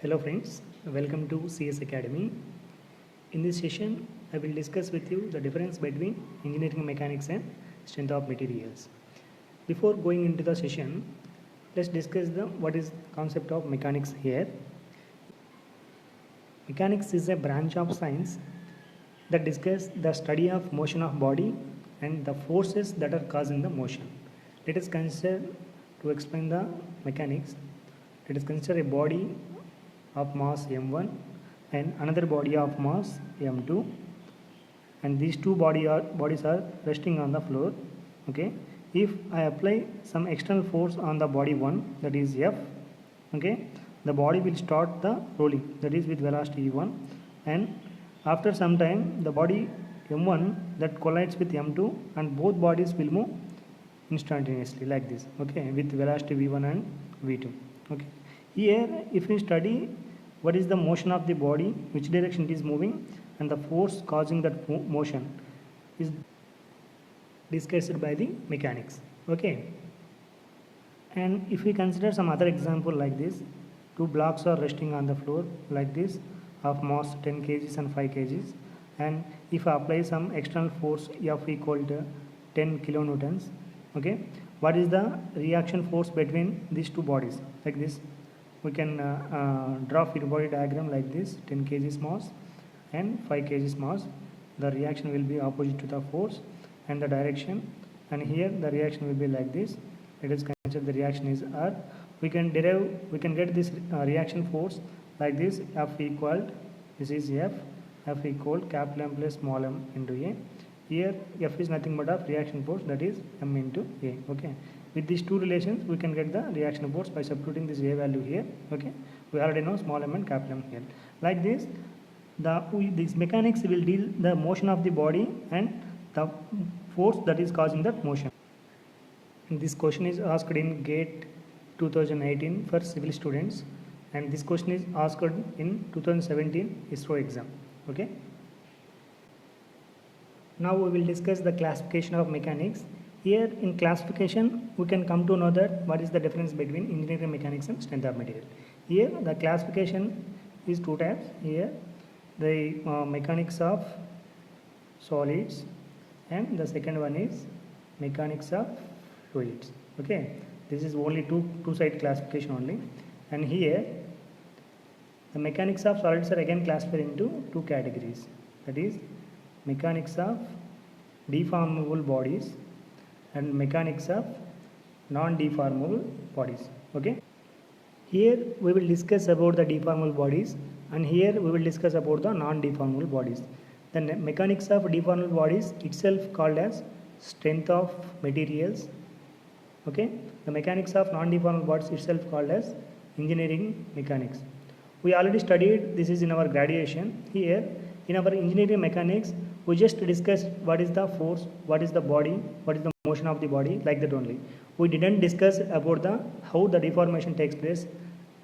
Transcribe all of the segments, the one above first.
Hello friends, welcome to CS Academy. In this session, I will discuss with you the difference between engineering mechanics and strength of materials. Before going into the session, let's discuss what is concept of mechanics here. Mechanics is a branch of science that discusses the study of motion of body and the forces that are causing the motion. Let us consider to explain the mechanics. Let us consider a body of mass m1 and another body of mass m2, and these two bodies are resting on the floor. Okay, if I apply some external force on the body 1, that is F, okay, the body will start the rolling, that is with velocity v1, and after some time the body m1 that collides with m2 and both bodies will move instantaneously like this, okay, with velocity v1 and v2. Okay, here if we study what is the motion of the body, which direction it is moving, and the force causing that motion is discussed by the mechanics. Okay, and if we consider some other example like this, two blocks are resting on the floor like this of mass 10 kgs and 5 kgs, and if I apply some external force F equal to 10 kilonewtons, okay, what is the reaction force between these two bodies like this? We can draw free body diagram like this, 10 kgs mass and 5 kgs mass. The reaction will be opposite to the force and the direction, and here the reaction will be like this. Let us consider the reaction is R. We can get this reaction force like this, F equal, this is F equal capital M plus small m into A. Here F is nothing but of reaction force, that is M into A. Okay, with these two relations we can get the reaction force by substituting this A value here. Okay, we already know small m and capital M here. Like this, this mechanics will deal the motion of the body and the force that is causing that motion. And this question is asked in GATE 2018 for civil students, and this question is asked in 2017 ISRO exam. Okay, now we will discuss the classification of mechanics. Here in classification we can come to know that what is the difference between engineering mechanics and strength of material. Here the classification is two types. Here the mechanics of solids, and the second one is mechanics of fluids. Okay, this is only two side classification only. And here the mechanics of solids are again classified into two categories, that is mechanics of deformable bodies and mechanics of non-deformable bodies. Okay, here we will discuss about the deformable bodies, and here we will discuss about the non-deformable bodies. The mechanics of deformable bodies itself called as strength of materials. Okay, the mechanics of non-deformable bodies itself called as engineering mechanics. We already studied this is in our graduation. Here in our engineering mechanics we just discussed what is the force, what is the body, what is the motion of the body, like that only. We didn't discuss about how the deformation takes place,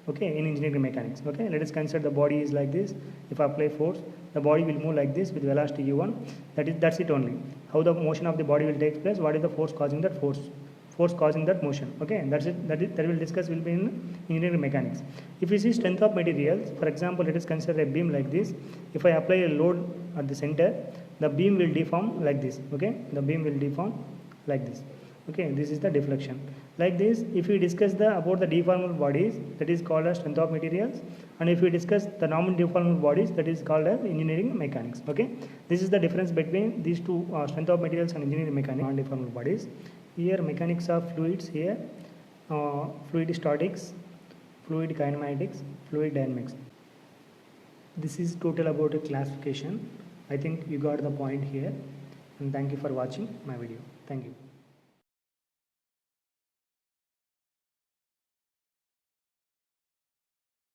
okay, in engineering mechanics. Okay, let us consider the body is like this. If I apply force, the body will move like this with velocity u1. That's it only. How the motion of the body will take place, what is the force causing that force causing that motion. Okay, that's it. That will discuss will be in engineering mechanics. If we see strength of materials, for example, let us consider a beam like this. If I apply a load at the center, the beam will deform like this. Okay, the beam will deform like this. Okay, this is the deflection. Like this, if we discuss about the deformable bodies, that is called as strength of materials, and if we discuss the non-deformable bodies, that is called as engineering mechanics. Okay, this is the difference between these two, strength of materials and engineering mechanics, non-deformable bodies. Here mechanics of fluids, here fluid statics, fluid kinematics, fluid dynamics. This is total about a classification. I think you got the point here, and thank you for watching my video. Thank you.